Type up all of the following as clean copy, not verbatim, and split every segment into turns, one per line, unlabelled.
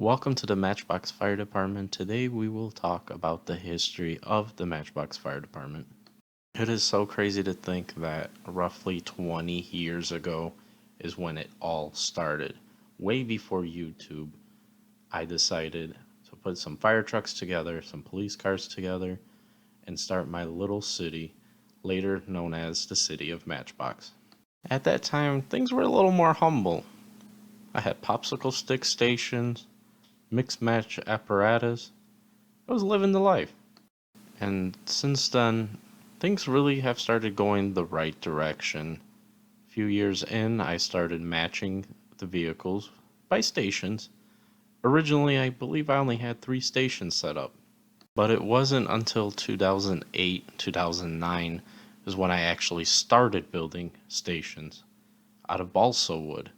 Welcome to the Matchbox Fire Department. Today we will talk about the history of the Matchbox Fire Department. It is so crazy to think that roughly 20 years ago is when it all started. Way before YouTube, I decided to put some fire trucks together, some police cars together, and start my little city, later known as the city of Matchbox. At that time, things were a little more humble. I had popsicle stick stations, mixed match apparatus. I was living the life. And since then, things really have started going the right direction. A few years in, I started matching the vehicles by stations. Originally, I believe I only had 3 stations set up. But it wasn't until 2008, 2009 is when I actually started building stations out of balsa wood.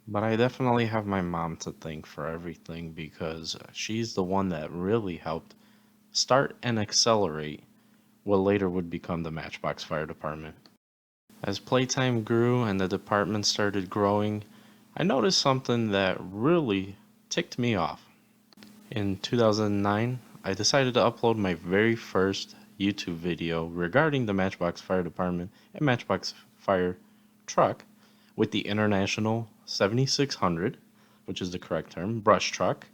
But I definitely have my mom to thank for everything because she's the one that really helped start and accelerate what later would become the Matchbox Fire Department. As playtime grew and the department started growing, I noticed something that really ticked me off. In 2009, I decided to upload my very first YouTube video regarding the Matchbox Fire Department and Matchbox Fire truck with the International 7600, which is the correct term, brush truck,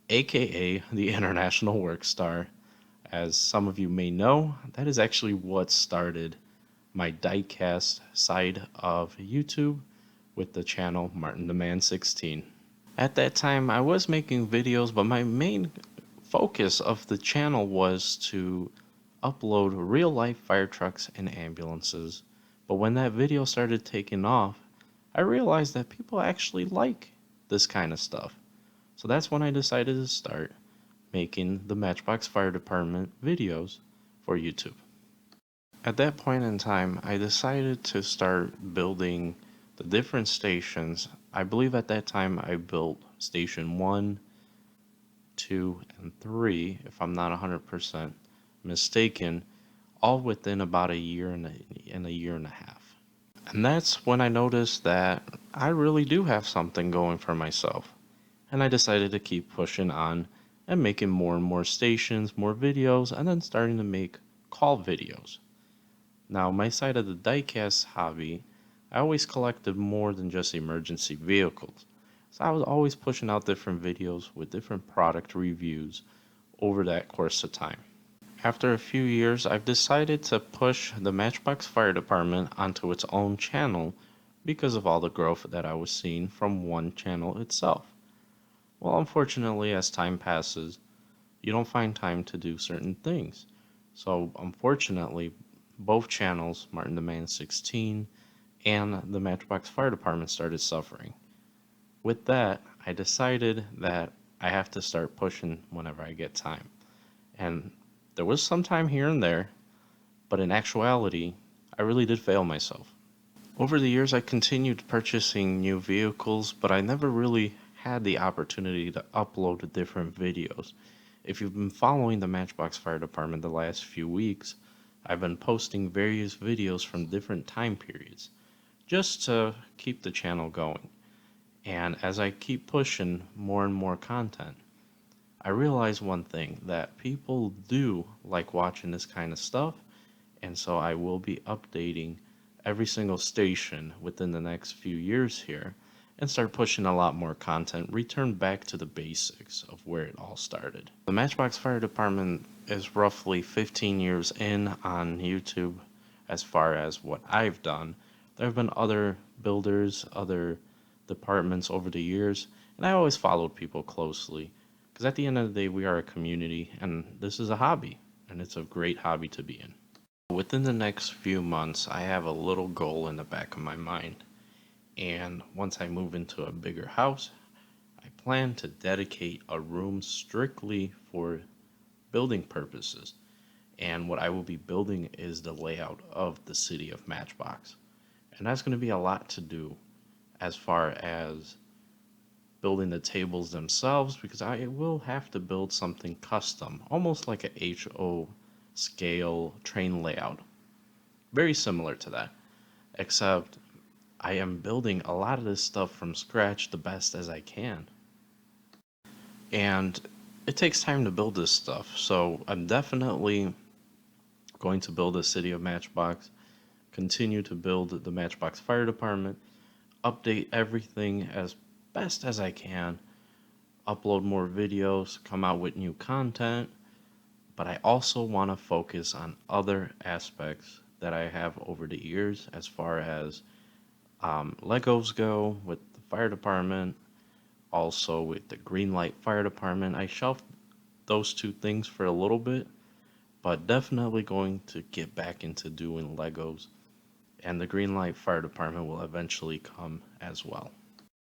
aka the International Workstar. As some of you may know, that is actually what started my diecast side of YouTube with the channel Martin the Man 16. At that time, I was making videos, but my main focus of the channel was to upload real life fire trucks and ambulances. But when that video started taking off, I realized that people actually like this kind of stuff. So that's when I decided to start making the Matchbox Fire Department videos for YouTube. At that point in time, I decided to start building the different stations. I believe at that time I built Station 1, 2, and 3, if I'm not 100% mistaken, all within about a year and a year and a half. And that's when I noticed that I really do have something going for myself. And I decided to keep pushing on and making more and more stations, more videos, and then starting to make call videos. Now, my side of the diecast hobby, I always collected more than just emergency vehicles. So I was always pushing out different videos with different product reviews over that course of time. After a few years, I've decided to push the Matchbox Fire Department onto its own channel because of all the growth that I was seeing from one channel itself. Well, unfortunately, as time passes, you don't find time to do certain things. So, unfortunately, both channels, Martin the Man 16 and the Matchbox Fire Department, started suffering. With that, I decided that I have to start pushing whenever I get time. And there was some time here and there, but in actuality, I really did fail myself. Over the years, I continued purchasing new vehicles, but I never really had the opportunity to upload different videos. If you've been following the Matchbox Fire Department the last few weeks, I've been posting various videos from different time periods just to keep the channel going. And as I keep pushing more and more content, I realize one thing, that people do like watching this kind of stuff, and so I will be updating every single station within the next few years here and start pushing a lot more content, return back to the basics of where it all started. The Matchbox Fire Department is roughly 15 years in on YouTube as far as what I've done. There have been other builders, other departments over the years, and I always followed people closely because at the end of the day, we are a community and this is a hobby, and it's a great hobby to be in. Within the next few months, I have a little goal in the back of my mind. And once I move into a bigger house, I plan to dedicate a room strictly for building purposes. And what I will be building is the layout of the city of Matchbox. And that's going to be a lot to do as far as building the tables themselves, because I will have to build something custom, almost like a HO scale train layout. Very similar to that, except I am building a lot of this stuff from scratch the best as I can. And it takes time to build this stuff. So I'm definitely going to build a city of Matchbox, continue to build the Matchbox Fire Department, update everything as best as I can, upload more videos, come out with new content, but I also want to focus on other aspects that I have over the years as far as Legos go with the fire department, also with the green light fire department. I shelved those two things for a little bit, but definitely going to get back into doing Legos, and the green light fire department will eventually come as well.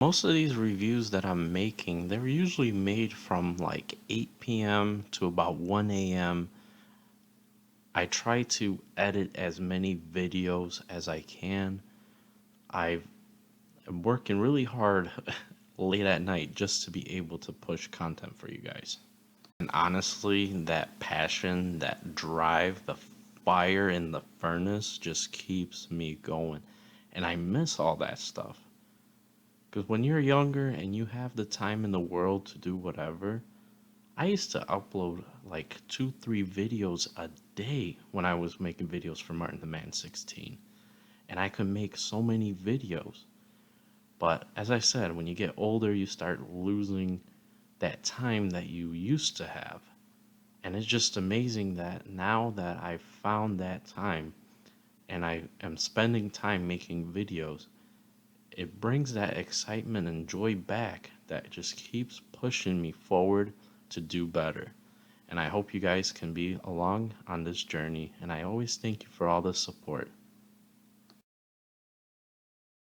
Most of these reviews that I'm making, they're usually made from like 8 p.m. to about 1 a.m. I try to edit as many videos as I can. I am working really hard late at night just to be able to push content for you guys. And honestly, that passion, that drive, the fire in the furnace just keeps me going. And I miss all that stuff. Because when you're younger and you have the time in the world to do whatever, I used to upload like 2, 3 videos a day when I was making videos for Martin the Man 16. And I could make so many videos. But as I said, when you get older, you start losing that time that you used to have. And it's just amazing that now that I've found that time and I am spending time making videos, it brings that excitement and joy back that just keeps pushing me forward to do better. And I hope you guys can be along on this journey. And I always thank you for all the support.